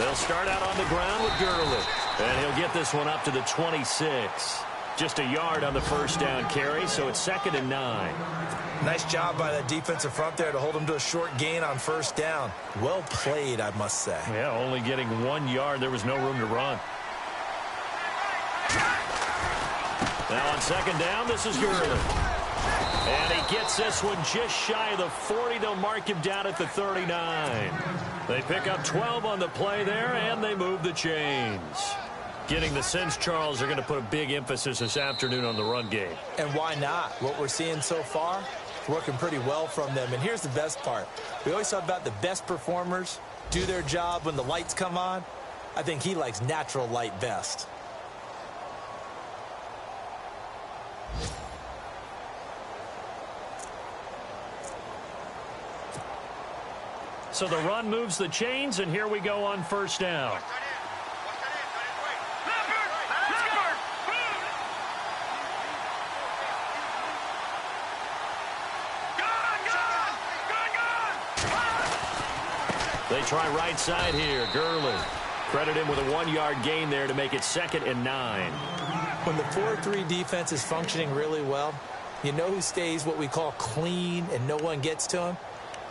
They'll start out on the ground with Gurley. And he'll get this one up to the 26. Just a yard on the first down carry, so it's 2nd and 9. Nice job by that defensive front there to hold him to a short gain on first down. Well played, I must say. Yeah, only getting 1 yard. There was no room to run. Now on 2nd down, this is Gurley. And he gets this one just shy of the 40. They'll mark him down at the 39. They pick up 12 on the play there, and they move the chains. Getting the sense, Charles, are going to put a big emphasis this afternoon on the run game. And why not? What we're seeing so far, working pretty well from them. And here's the best part. We always talk about the best performers do their job when the lights come on. I think he likes natural light best. So the run moves the chains, and here we go on first down. They try right side here. Gurley. Credit him with a 1-yard gain there to make it 2nd and 9. When the 4-3 defense is functioning really well, you know who stays what we call clean and no one gets to him?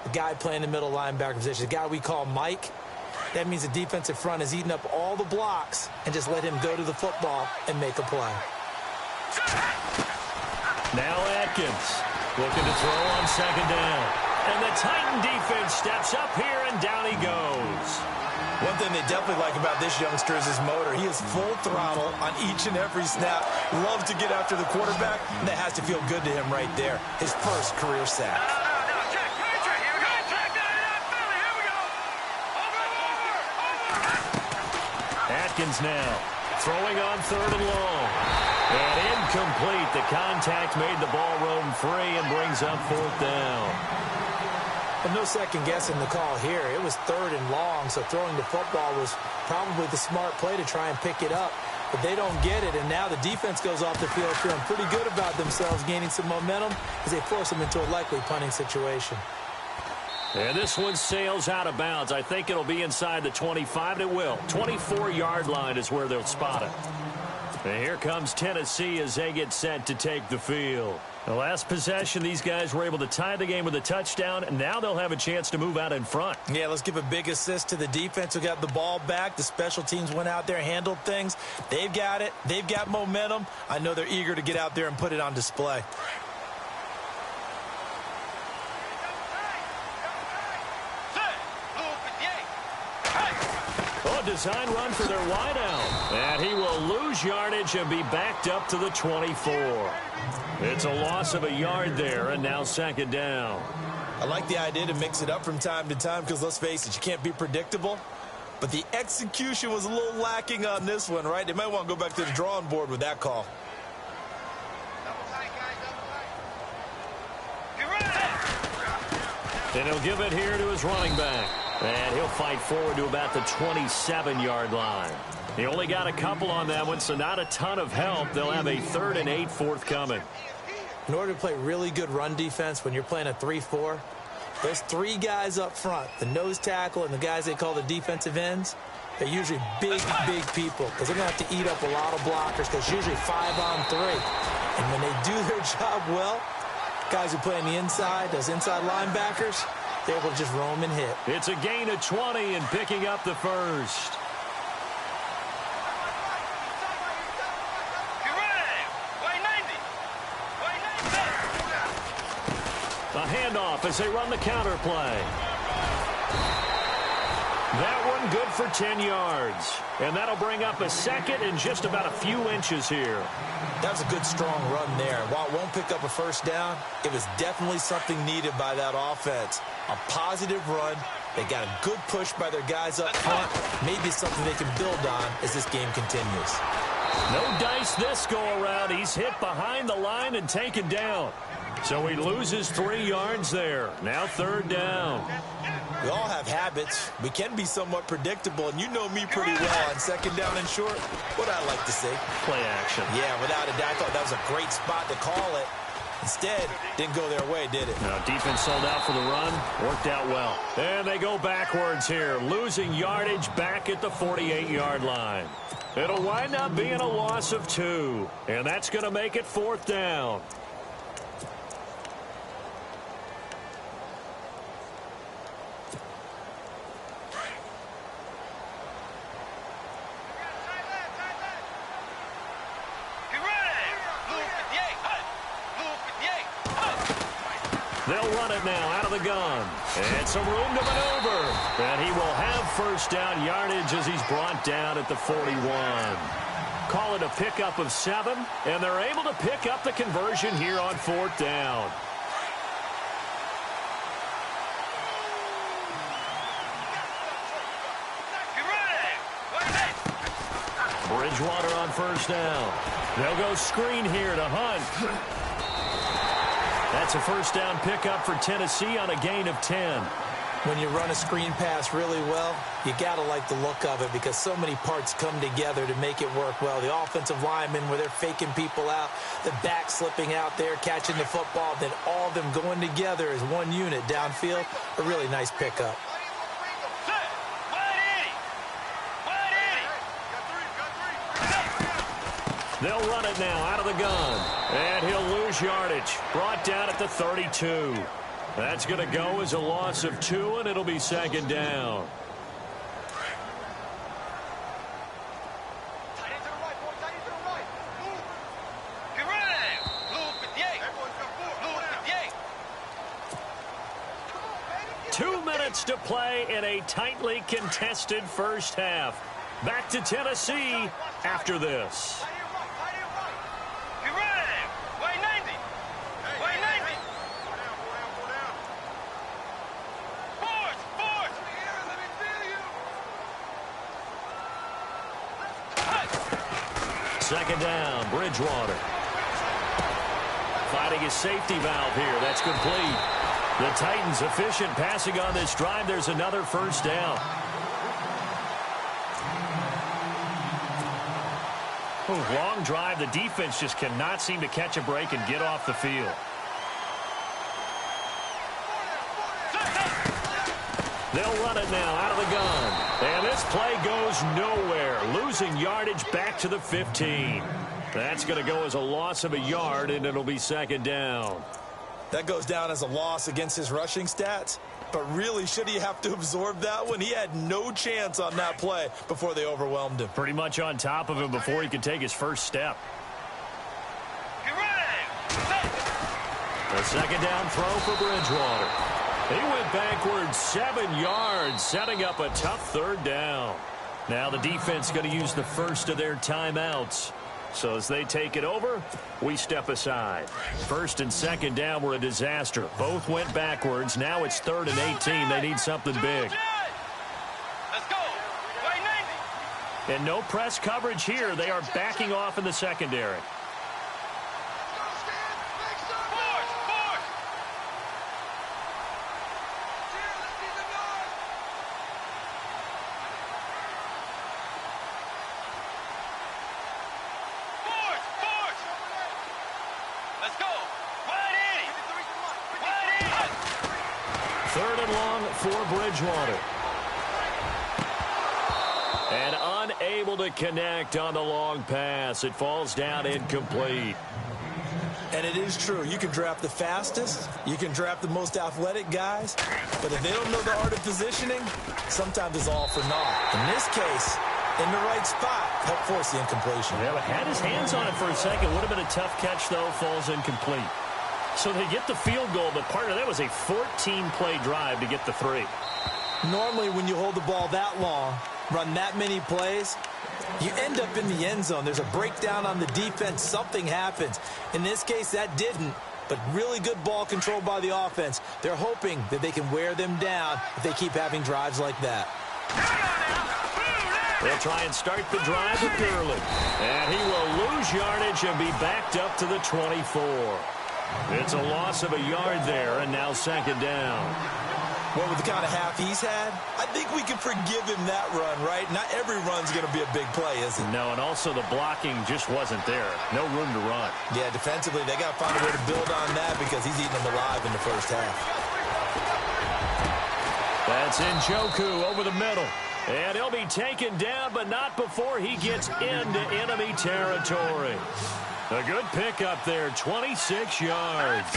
The guy playing the middle linebacker position, the guy we call Mike. That means the defensive front has eaten up all the blocks and just let him go to the football and make a play. Now Atkins looking to throw on 2nd down. And the Titan defense steps up here, and down he goes. One thing they definitely like about this youngster is his motor. He is full throttle on each and every snap. Loves to get after the quarterback, and that has to feel good to him right there. His first career sack. Atkins now throwing on 3rd and long. And incomplete. The contact made the ball roam free and brings up 4th down. But no second guessing the call here. It was 3rd and long, so throwing the football was probably the smart play to try and pick it up. But they don't get it, and now the defense goes off the field feeling pretty good about themselves, gaining some momentum as they force them into a likely punting situation. And this one sails out of bounds. I think it'll be inside the 25. It will. 24-yard line is where they'll spot it. And here comes Tennessee as they get set to take the field. The last possession, these guys were able to tie the game with a touchdown, and now they'll have a chance to move out in front. Yeah, let's give a big assist to the defense who got the ball back. The special teams went out there, handled things. They've got it. They've got momentum. I know they're eager to get out there and put it on display. Design run for their wideout. And he will lose yardage and be backed up to the 24. It's a loss of a yard there, and now 2nd down. I like the idea to mix it up from time to time because, let's face it, you can't be predictable. But the execution was a little lacking on this one, right? They might want to go back to the drawing board with that call. And he'll give it here to his running back. And he'll fight forward to about the 27-yard line. He only got a couple on that one, so not a ton of help. They'll have a 3rd and 8 forthcoming. In order to play really good run defense when you're playing a 3-4, those 3 guys up front, the nose tackle and the guys they call the defensive ends, they're usually big people because they're going to have to eat up a lot of blockers because it's usually 5-on-3. And when they do their job well, guys who play on the inside, those inside linebackers, they're able to just roam and hit. It's a gain of 20 and picking up the first. A handoff as they run the counter play. That one good for 10 yards. And that'll bring up a 2nd and just about a few inches here. That was a good, strong run there. While it won't pick up a first down, it was definitely something needed by that offense. A positive run. They got a good push by their guys up front. Maybe something they can build on as this game continues. No dice this go-around. He's hit behind the line and taken down. So he loses 3 yards there. Now 3rd down. We all have habits. We can be somewhat predictable, and you know me pretty well on 2nd down and short. What I like to see. Play action. Yeah, without a doubt. I thought that was a great spot to call it. Instead, didn't go their way, did it? Now, defense sold out for the run. Worked out well. And they go backwards here, losing yardage back at the 48-yard line. It'll wind up being a loss of 2, and that's going to make it 4th down. They'll run it now out of the gun. And some room to maneuver. And he will have first down yardage as he's brought down at the 41. Call it a pickup of 7, and they're able to pick up the conversion here on 4th down. Bridgewater on first down. They'll go screen here to Hunt. That's a first down pickup for Tennessee on a gain of 10. When you run a screen pass really well, you got to like the look of it because so many parts come together to make it work well. The offensive linemen, where they're faking people out, the back slipping out there, catching the football, then all of them going together as one unit downfield. A really nice pickup. They'll run it now out of the gun. And he'll lose yardage. Brought down at the 32. That's going to go as a loss of 2, and it'll be 2nd down. Two minutes to play in a tightly contested first half. Back to Tennessee after this. Second down, Bridgewater. Fighting his safety valve here. That's complete. The Titans efficient passing on this drive. There's another first down. Long drive. The defense just cannot seem to catch a break and get off the field. They'll run it now out of the gun. And this play goes nowhere. Losing yardage back to the 15. That's going to go as a loss of a yard, and it'll be 2nd down. That goes down as a loss against his rushing stats. But really, should he have to absorb that one? He had no chance on that play before they overwhelmed him. Pretty much on top of him before he could take his first step. A 2nd down throw for Bridgewater. He went backwards 7 yards, setting up a tough 3rd down. Now the defense going to use the first of their timeouts. So as they take it over, we step aside. 1st and 2nd down were a disaster. Both went backwards. Now it's 3rd and 18. They need something big. And no press coverage here. They are backing off in the secondary. For Bridgewater. And unable to connect on the long pass. It falls down incomplete. And it is true. You can draft the fastest. You can draft the most athletic guys. But if they don't know the art of positioning, sometimes it's all for naught. In this case, in the right spot, help force the incompletion. Yeah, but had his hands on it for a second. Would have been a tough catch, though. Falls incomplete. So they get the field goal, but part of that was a 14-play drive to get the 3. Normally, when you hold the ball that long, run that many plays, you end up in the end zone. There's a breakdown on the defense. Something happens. In this case, that didn't, but really good ball control by the offense. They're hoping that they can wear them down if they keep having drives like that. They'll try and start the drive with Gurley. And he will lose yardage and be backed up to the 24. It's a loss of a yard there, and now 2nd down. Well, with the kind of half he's had, I think we can forgive him that run, right? Not every run's going to be a big play, is it? No, and also the blocking just wasn't there. No room to run. Yeah, defensively, they got to find a way to build on that because he's eating them alive in the first half. That's Njoku over the middle. And he'll be taken down, but not before he gets into enemy territory. A good pickup there, 26 yards.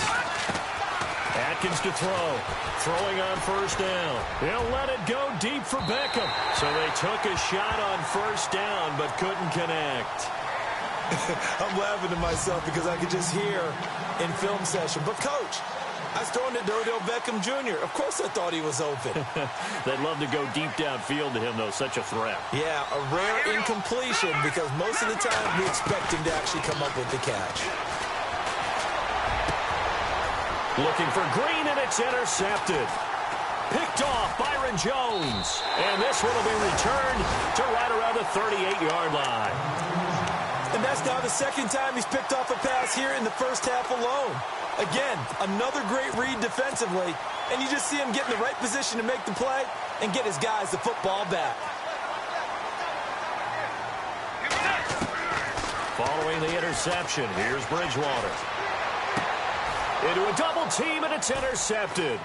Atkins to throw. Throwing on first down. He'll let it go deep for Beckham. So they took a shot on first down, but couldn't connect. I'm laughing to myself because I could just hear in film session. But, Coach, I was throwing to Odell Beckham Jr. Of course I thought he was open. They'd love to go deep downfield to him, though. Such a threat. Yeah, a rare incompletion because most of the time we expect him to actually come up with the catch. Looking for Green, and it's intercepted. Picked off Byron Jones. And this one will be returned to right around the 38-yard line. And that's now the second time he's picked off a pass here in the first half alone. Again, another great read defensively, and you just see him get in the right position to make the play and get his guys the football back. Following the interception, here's Bridgewater. Into a double team, and it's intercepted.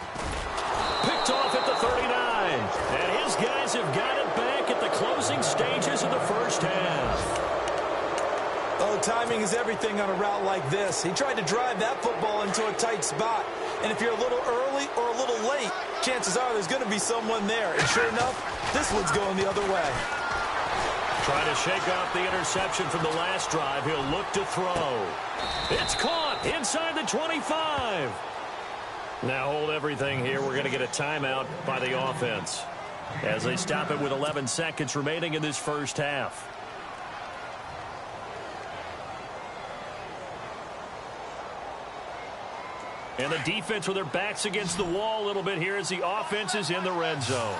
Picked off at the 39. And his guys have got it back at the closing stages of the first half. Oh, timing is everything on a route like this. He tried to drive that football into a tight spot. And if you're a little early or a little late, chances are there's going to be someone there. And sure enough, this one's going the other way. Trying to shake off the interception from the last drive. He'll look to throw. It's caught inside the 25. Now hold everything here. We're going to get a timeout by the offense as they stop it with 11 seconds remaining in this first half. And the defense with their backs against the wall a little bit here as the offense is in the red zone.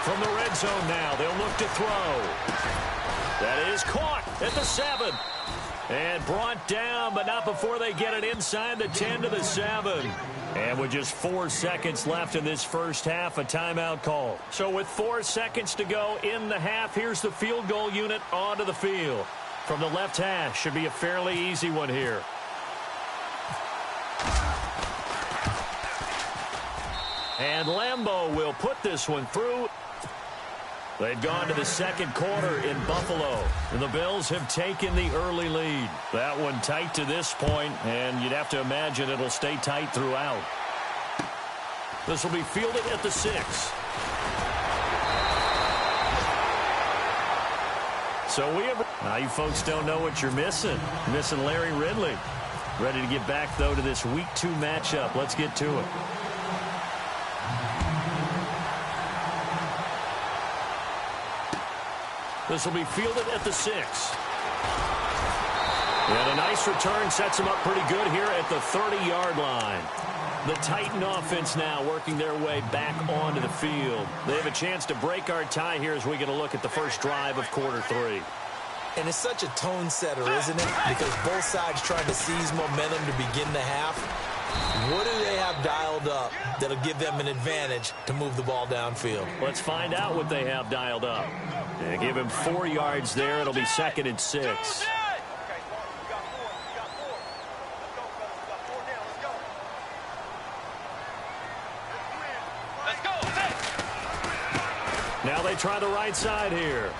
From the red zone now, they'll look to throw. That is caught at the 7. And brought down, but not before they get it inside the 10 to the 7. And with just 4 seconds left in this first half, a timeout call. So with 4 seconds to go in the half, here's the field goal unit onto the field. From the left hash, should be a fairly easy one here. And Lambeau will put this one through. They've gone to the second quarter in Buffalo, and the Bills have taken the early lead. That one tight to this point, and you'd have to imagine it'll stay tight throughout. This will be fielded at the 6. So we have... Now you folks don't know what you're missing. Missing Larry Ridley. Ready to get back, though, to this Week 2 matchup. Let's get to it. This will be fielded at the 6. And a nice return sets them up pretty good here at the 30-yard line. The Titan offense now working their way back onto the field. They have a chance to break our tie here as we get a look at the first drive of quarter 3. And it's such a tone setter, isn't it? Because both sides trying to seize momentum to begin the half. What do they have dialed up that'll give them an advantage to move the ball downfield? Let's find out what they have dialed up. They give him 4 yards there. It'll be 2nd and 6. Now they try the right side here.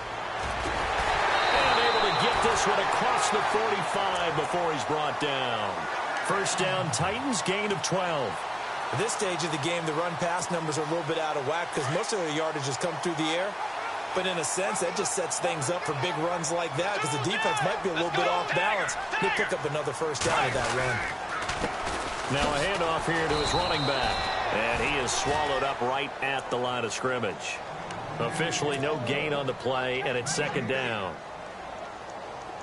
And able to get this one across the 45 before he's brought down. First down, Titans, gain of 12. At this stage of the game, the run-pass numbers are a little bit out of whack because most of their yardage has come through the air. But in a sense, that just sets things up for big runs like that because the defense might be a little bit off balance. They pick up another first down at that run. Now a handoff here to his running back. And he is swallowed up right at the line of scrimmage. Officially no gain on the play, and it's 2nd down.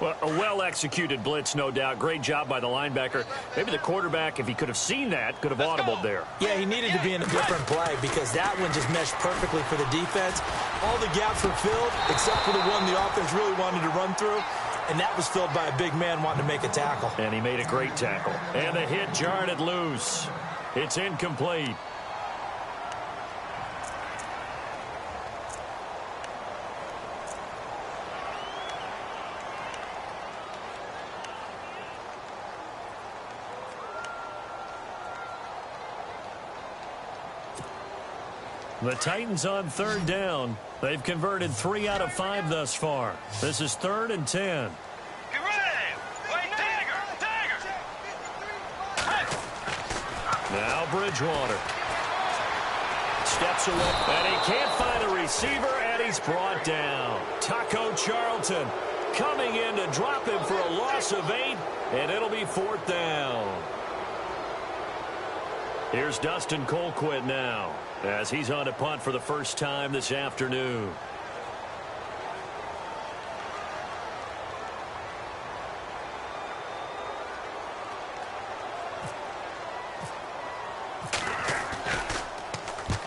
Well, a well-executed blitz, no doubt. Great job by the linebacker. Maybe the quarterback, if he could have seen that, could have audibled there. Yeah, he needed to be in a different play because that one just meshed perfectly for the defense. All the gaps were filled except for the one the offense really wanted to run through. and that was filled by a big man wanting to make a tackle. And he made a great tackle. And the hit jarred it loose. It's incomplete. The Titans on third down. They've converted 3 out of 5 thus far. This is 3rd and 10. Get ready! Wait, Dagger! Now Bridgewater. Steps away, and he can't find a receiver, and he's brought down. Taco Charlton coming in to drop him for a loss of 8, and it'll be 4th down. Here's Dustin Colquitt now, as he's on to punt for the first time this afternoon.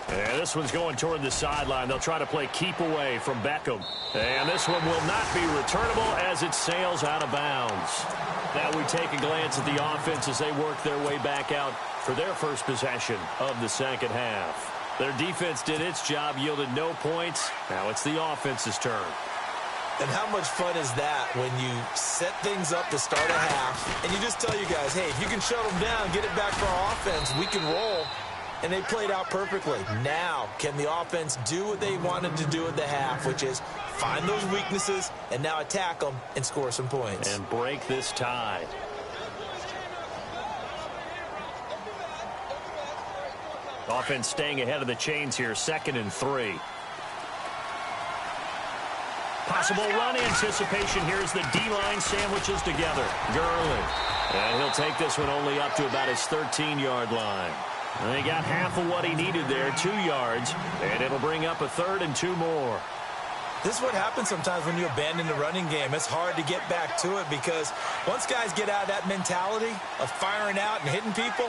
And this one's going toward the sideline. They'll try to play keep away from Beckham. And this one will not be returnable as it sails out of bounds. Now we take a glance at the offense as they work their way back out for their first possession of the second half. Their defense did its job, yielded no points. Now it's the offense's turn. And how much fun is that when you set things up to start a half and you just tell you guys, hey, if you can shut them down, get it back for our offense, we can roll. And they played out perfectly. Now, can the offense do what they wanted to do at the half, which is find those weaknesses and now attack them and score some points. And break this tie. Offense staying ahead of the chains here, 2nd and 3. Possible run anticipation. Here's the D-line sandwiches together. Gurley. And he'll take this one only up to about his 13-yard line. And he got half of what he needed there, 2 yards. And it'll bring up a 3rd and 2 more. This is what happens sometimes when you abandon the running game. It's hard to get back to it because once guys get out of that mentality of firing out and hitting people,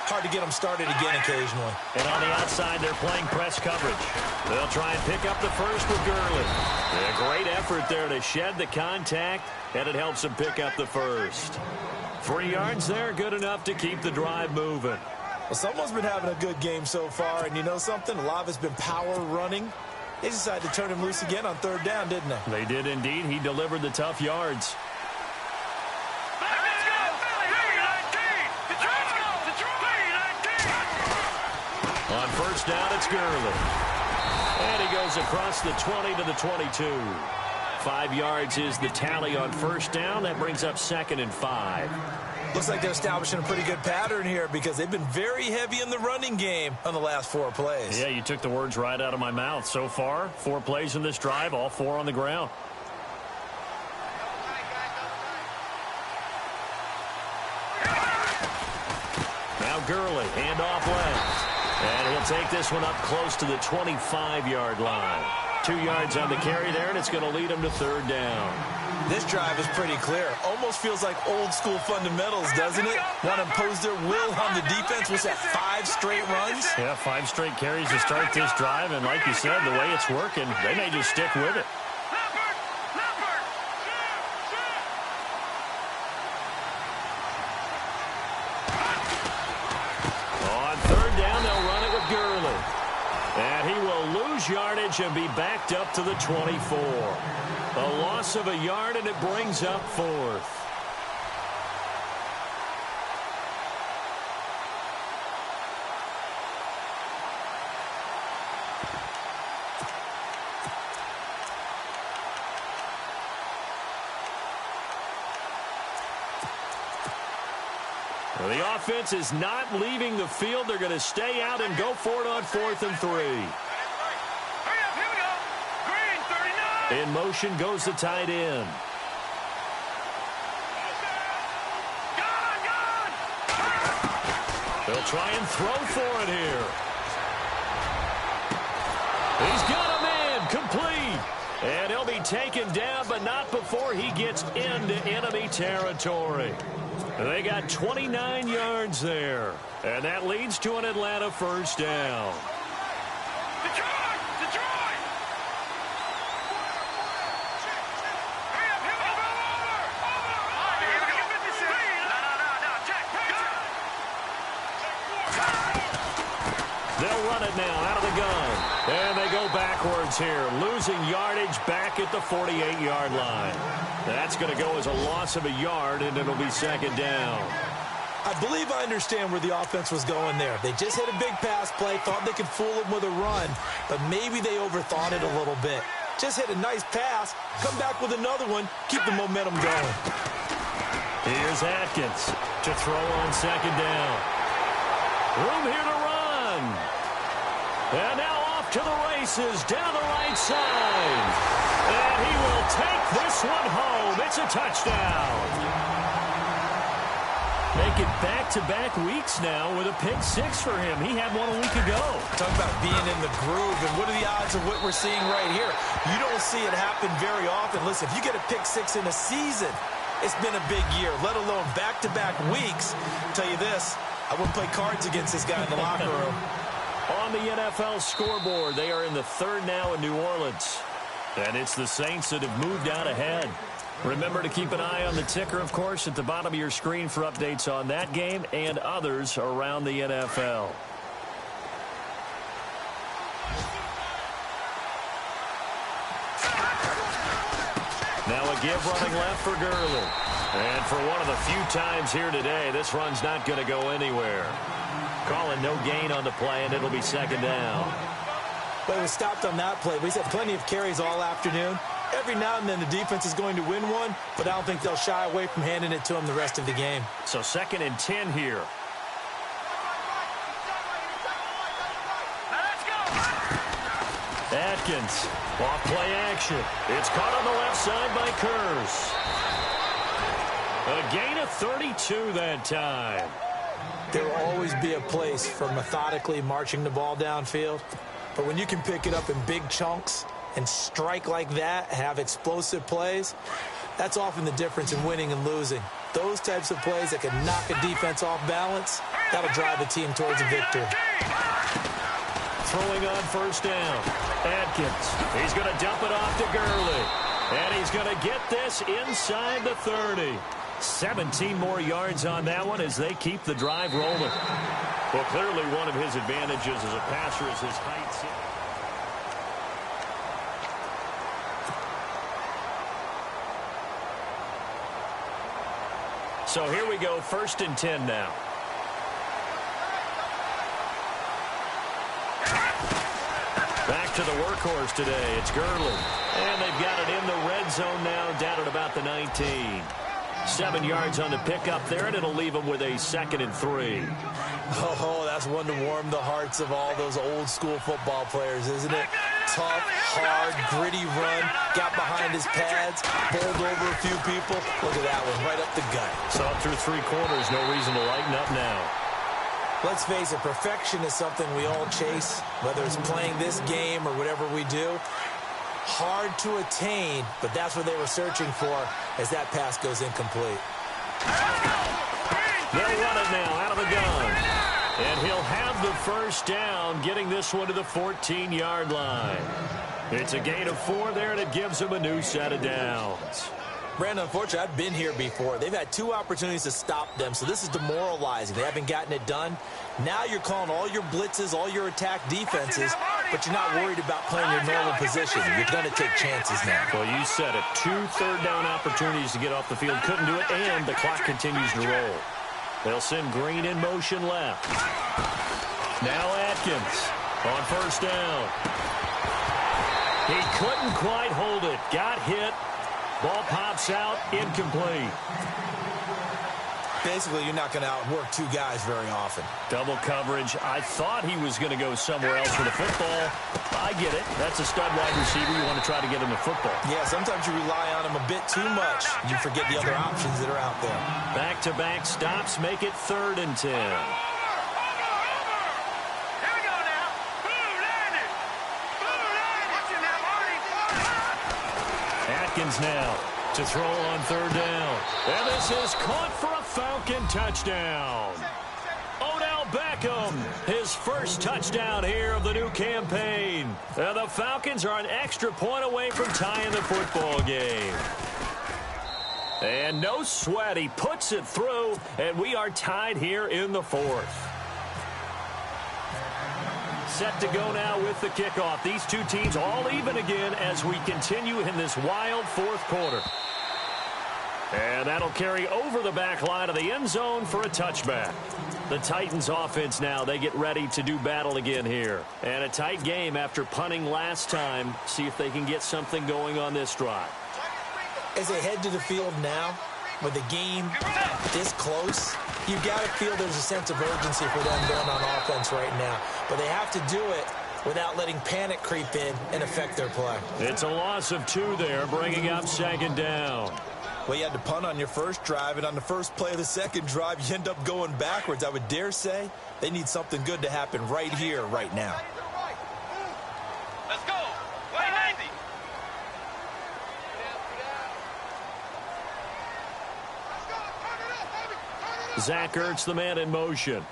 hard to get them started again occasionally. And on the outside, they're playing press coverage. They'll try and pick up the first with Gurley. And a great effort there to shed the contact, and it helps them pick up the first. 3 yards there, good enough to keep the drive moving. Well, someone's been having a good game so far, and you know something? A lot of it's been power running. They decided to turn him loose again on 3rd down, didn't they? They did indeed. He delivered the tough yards. On first down, it's Gurley. And he goes across the 20 to the 22. 5 yards is the tally on first down. That brings up 2nd and 5. Looks like they're establishing a pretty good pattern here because they've been very heavy in the running game on the last 4 plays. Yeah, you took the words right out of my mouth. So far, 4 plays in this drive, all 4 on the ground. Now Gurley, handoff left. And he'll take this one up close to the 25-yard line. 2 yards on the carry there, and it's going to lead him to 3rd down. This drive is pretty clear. Almost feels like old-school fundamentals, doesn't it? Want to impose their will on the defense. Was that 5 straight runs? Yeah, 5 straight carries to start this drive, and like you said, the way it's working, they may just stick with it. On 3rd down, they'll run it with Gurley. And he will lose yardage and be backed up to the 24. A loss of a yard, and it brings up 4th. Well, the offense is not leaving the field. They're going to stay out and go for it on 4th and 3. In motion goes the tight end. They'll try and throw for it here. He's got a man complete. And he'll be taken down, but not before he gets into enemy territory. They got 29 yards there. And that leads to an Atlanta first down. it now out of the gun. And they go backwards here, losing yardage back at the 48-yard line. That's going to go as a loss of a yard, and it'll be second down. I believe I understand where the offense was going there. They just hit a big pass play, thought they could fool them with a run, but maybe they overthought it a little bit. Just hit a nice pass, come back with another one, keep the momentum going. Here's Atkins to throw on second down. Room here to run. And now off to the races down the right side. And he will take this one home. It's a touchdown. Make it back-to-back weeks now with a pick-6 for him. He had one a week ago. Talk about being in the groove, and what are the odds of what we're seeing right here? You don't see it happen very often. Listen, if you get a pick-6 in a season, it's been a big year, let alone back-to-back weeks. I'll tell you this, I wouldn't play cards against this guy in the locker room. On the NFL scoreboard, they are in the third now in New Orleans. And it's the Saints that have moved out ahead. Remember to keep an eye on the ticker, of course, at the bottom of your screen for updates on that game and others around the NFL. Now a give running left for Gurley. And for one of the few times here today, this run's not going to go anywhere. Calling no gain on the play, and it'll be second down. But it was stopped on that play. He's had plenty of carries all afternoon. Every now and then the defense is going to win one, but I don't think they'll shy away from handing it to him the rest of the game. So 2nd and 10 here. Let's go. Atkins, off play action. It's caught on the left side by Kurz. A gain of 32 that time. There will always be a place for methodically marching the ball downfield, but when you can pick it up in big chunks and strike like that, have explosive plays, that's often the difference in winning and losing. Those types of plays that can knock a defense off balance, that'll drive the team towards a victory. Throwing on first down. Atkins, he's going to dump it off to Gurley. And he's going to get this inside the 30. 17 more yards on that one as they keep the drive rolling. Well, clearly one of his advantages as a passer is his height. So here we go, 1st and 10 now. Back to the workhorse today. It's Gurley. And they've got it in the red zone now, down at about the 19. 7 yards on the pickup there, and it'll leave them with a 2nd and 3. Oh, that's one to warm the hearts of all those old-school football players, isn't it? Tough, hard, gritty run, got behind his pads, bowled over a few people. Look at that one, right up the gut. Saw through 3 quarters, no reason to lighten up now. Let's face it, perfection is something we all chase, whether it's playing this game or whatever we do. Hard to attain, but that's what they were searching for as that pass goes incomplete. They'll run it now out of the gun. And he'll have the first down, getting this one to the 14-yard line. It's a gain of 4 there, and it gives him a new set of downs. Brandon, unfortunately, I've been here before. They've had 2 opportunities to stop them, so this is demoralizing. They haven't gotten it done. Now you're calling all your blitzes, all your attack defenses, but you're not worried about playing your normal position. You're going to take chances now. Well, you said it. 2 third-down opportunities to get off the field. Couldn't do it, and the clock continues to roll. They'll send Green in motion left. Now Atkins on first down. He couldn't quite hold it. Got hit. Ball pops out, incomplete. Basically, you're not going to outwork 2 guys very often. Double coverage. I thought he was going to go somewhere else with the football. I get it. That's a stud wide receiver. You want to try to get him the football. Yeah, sometimes you rely on him a bit too much. You forget the other options that are out there. Back-to-back stops make it 3rd and 10. Atkins now to throw on 3rd down. And this is caught for a Falcon touchdown. Odell Beckham, his first touchdown here of the new campaign. And the Falcons are an extra point away from tying the football game. And no sweat, he puts it through, and we are tied here in the 4th. set to go now with the kickoff. These two teams all even again as we continue in this wild fourth quarter. And that'll carry over the back line of the end zone for a touchback. The Titans offense now, they get ready to do battle again here. And a tight game after punting last time. See if they can get something going on this drive. As they head to the field now, with the game this close, you got to feel there's a sense of urgency for them going on offense right now. But they have to do it without letting panic creep in and affect their play. It's a loss of 2 there, bringing up second down. Well, you had to punt on your first drive, and on the first play of the second drive, you end up going backwards. I would dare say they need something good to happen right here, right now. Let's go. 190. Zach Ertz, the man in motion.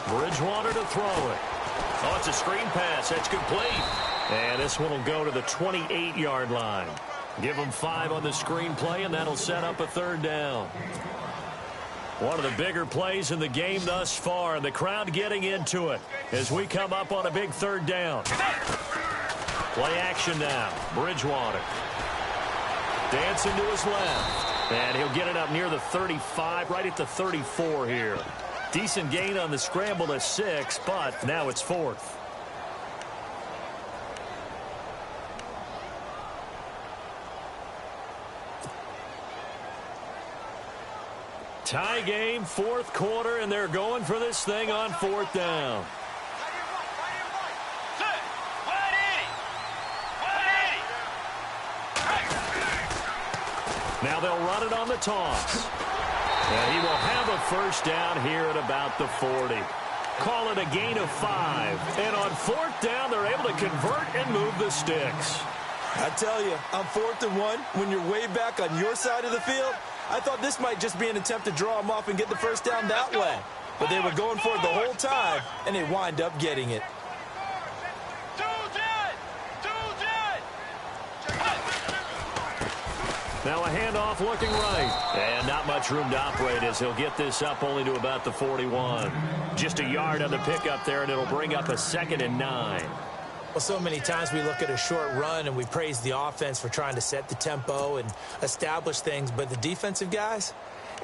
Bridgewater to throw it. Oh, it's a screen pass. That's complete. And this one will go to the 28-yard line. Give them 5 on the screen play, and that'll set up a third down. One of the bigger plays in the game thus far, and the crowd getting into it as we come up on a big third down. Play action now. Bridgewater. Dancing to his left. And he'll get it up near the 35, right at the 34 here. Decent gain on the scramble to 6, but now it's 4th. Tie game, fourth quarter, and they're going for this thing on 4th down. Now they'll run it on the toss. And he will have a first down here at about the 40. Call it a gain of 5. And on 4th down, they're able to convert and move the sticks. I tell you, on 4th and 1, when you're way back on your side of the field, I thought this might just be an attempt to draw them off and get the first down that way. But they were going for it the whole time, and they wind up getting it. Now a handoff looking right. And not much room to operate as he'll get this up only to about the 41. Just a yard on the pickup there, and it'll bring up a 2nd and 9. Well, so many times we look at a short run and we praise the offense for trying to set the tempo and establish things. But the defensive guys,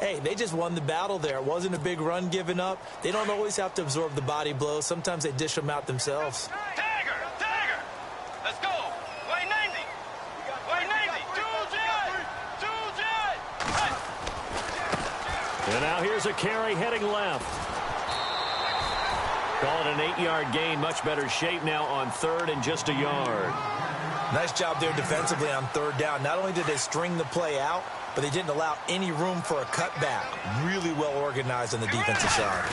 hey, they just won the battle there. It wasn't a big run given up. They don't always have to absorb the body blows. Sometimes they dish them out themselves. Tiger! Let's go! 190! 190! And now here's a carry heading left. Call it an 8-yard gain. Much better shape now on 3rd and just a yard. Nice job there defensively on 3rd down. Not only did they string the play out, but they didn't allow any room for a cutback. Really well organized on the defensive side.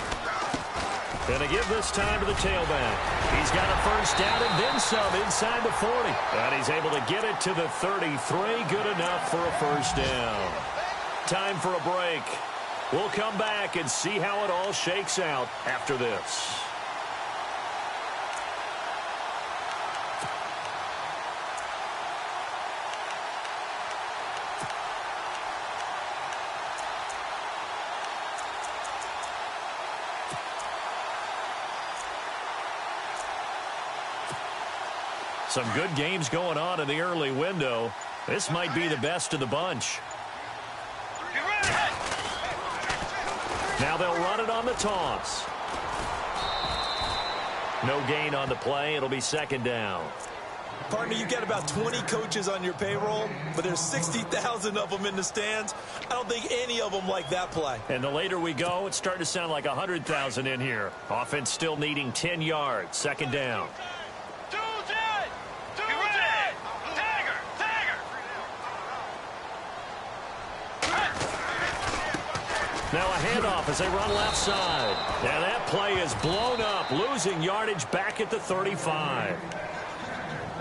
Gonna give this time to the tailback. He's got a first down and then some inside the 40. And he's able to get it to the 33. Good enough for a first down. Time for a break. We'll come back and see how it all shakes out after this. Some good games going on in the early window. This might be the best of the bunch. Now they'll run it on the toss. No gain on the play. It'll be 2nd down. Partner, you got about 20 coaches on your payroll, but there's 60,000 of them in the stands. I don't think any of them like that play. And the later we go, it's starting to sound like 100,000 in here. Offense still needing 10 yards. 2nd down. Now a handoff as they run left side. And that play is blown up, losing yardage back at the 35.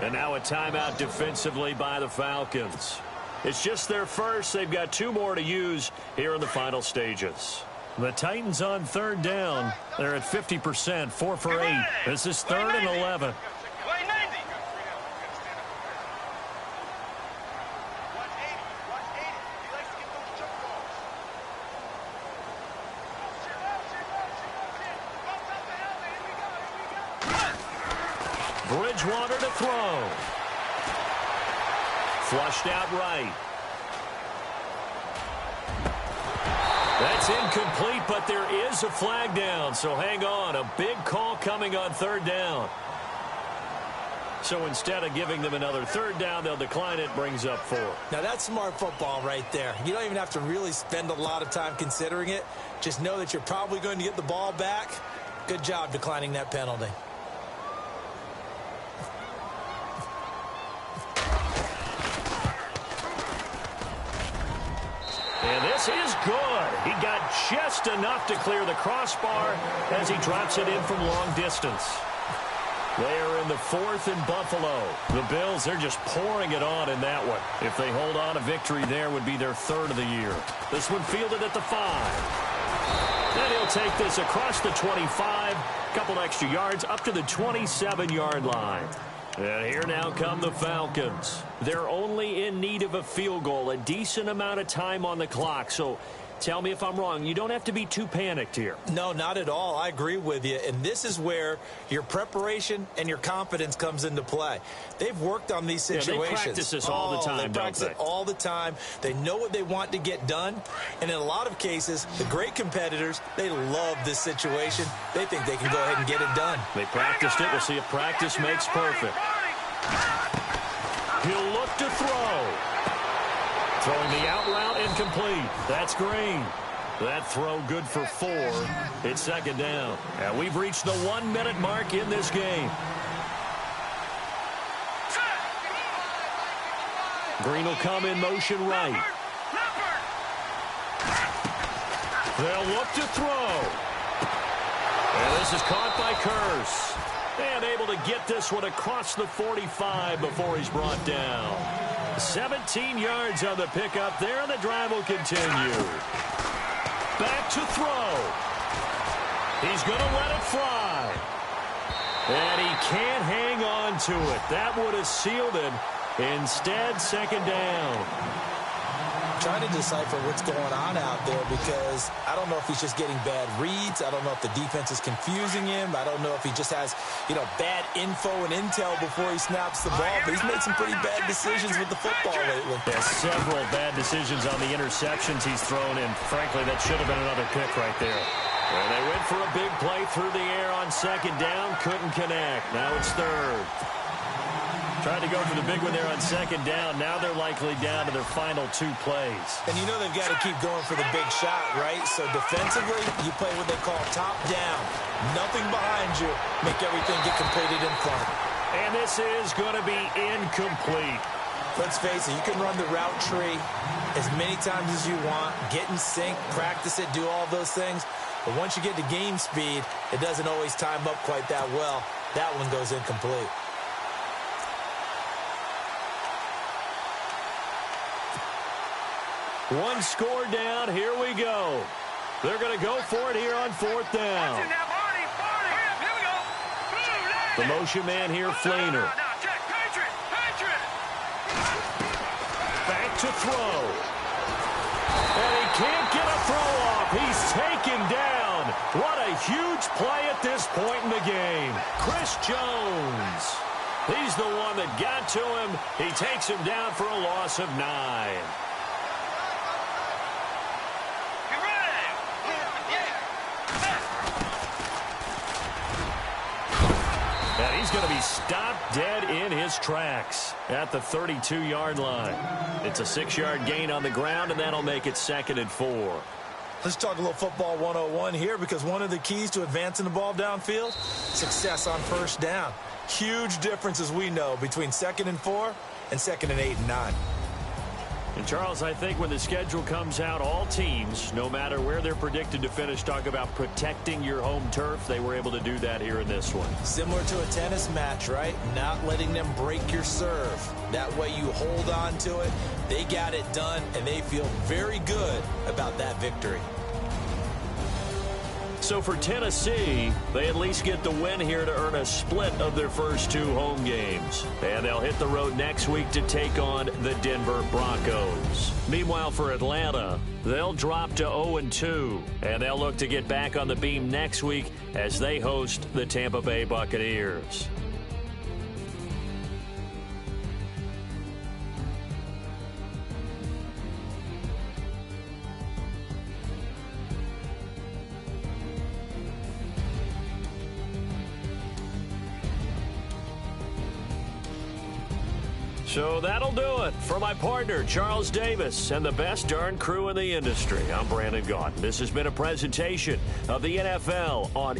And now a timeout defensively by the Falcons. It's just their first. They've got 2 more to use here in the final stages. The Titans on 3rd down. They're at 50%, 4 for 8. This is 3rd and 11. Bridgewater to throw. Flushed out right. That's incomplete, but there is a flag down, so hang on. A big call coming on third down. So instead of giving them another third down, they'll decline it, brings up 4. Now, that's smart football right there. You don't even have to really spend a lot of time considering it. Just know that you're probably going to get the ball back. Good job declining that penalty. And this is good. He got just enough to clear the crossbar as he drops it in from long distance. They are in the 4th in Buffalo. The Bills, they're just pouring it on in that one. If they hold on, a victory there would be their 3rd of the year. This one fielded at the 5. Then he'll take this across the 25, couple extra yards up to the 27-yard line. And here now come the Falcons. They're only in need of a field goal, a decent amount of time on the clock. So tell me if I'm wrong. You don't have to be too panicked here. No, not at all. I agree with you. And this is where your preparation and your confidence comes into play. They've worked on these situations. Yeah, they practice this all the time, They practice it all the time. They know what they want to get done. And in a lot of cases, the great competitors, they love this situation. They think they can go ahead and get it done. They practiced it. We'll see if practice makes perfect. He'll look to throw. Throwing the out route incomplete. That's Green. That throw good for 4. It's second down. And we've reached the 1-minute mark in this game. Green will come in motion right. They'll look to throw. And this is caught by Curse. And able to get this one across the 45 before he's brought down. 17 yards on the pickup there, and the drive will continue. Back to throw. He's going to let it fly. And he can't hang on to it. That would have sealed it. Instead, second down. Trying to decipher what's going on out there because I don't know if he's just getting bad reads. I don't know if the defense is confusing him. I don't know if he just has, bad info and intel before he snaps the ball. But he's made some pretty bad decisions with the football lately. Yeah, several bad decisions on the interceptions he's thrown in. Frankly, that should have been another pick right there. And they went for a big play through the air on second down. Couldn't connect. Now it's third. Tried to go for the big one there on second down. Now they're likely down to their final 2 plays. And you know they've got to keep going for the big shot, right? So defensively, you play what they call top down. Nothing behind you. Make everything get completed in front. And this is going to be incomplete. Let's face it, you can run the route tree as many times as you want, get in sync, practice it, do all those things. But once you get to game speed, it doesn't always time up quite that well. That one goes incomplete. One score down. Here we go. They're going to go for it here on 4th down. The motion man here, Flainer. Back to throw. And he can't get a throw off. He's taken down. What a huge play at this point in the game. Chris Jones. He's the one that got to him. He takes him down for a loss of 9. And he's going to be stopped dead in his tracks at the 32-yard line. It's a 6-yard gain on the ground, and that'll make it 2nd and 4. Let's talk a little football 101 here because one of the keys to advancing the ball downfield, success on first down. Huge difference, as we know, between 2nd and 4 and 2nd and 8 and 9. And, Charles, I think when the schedule comes out, all teams, no matter where they're predicted to finish, talk about protecting your home turf. They were able to do that here in this one. Similar to a tennis match, right? Not letting them break your serve. That way you hold on to it. They got it done, and they feel very good about that victory. So for Tennessee, they at least get the win here to earn a split of their first 2 home games. And they'll hit the road next week to take on the Denver Broncos. Meanwhile, for Atlanta, they'll drop to 0-2. And they'll look to get back on the beam next week as they host the Tampa Bay Buccaneers. So that'll do it. For my partner, Charles Davis, and the best darn crew in the industry, I'm Brandon Gaudin. This has been a presentation of the NFL on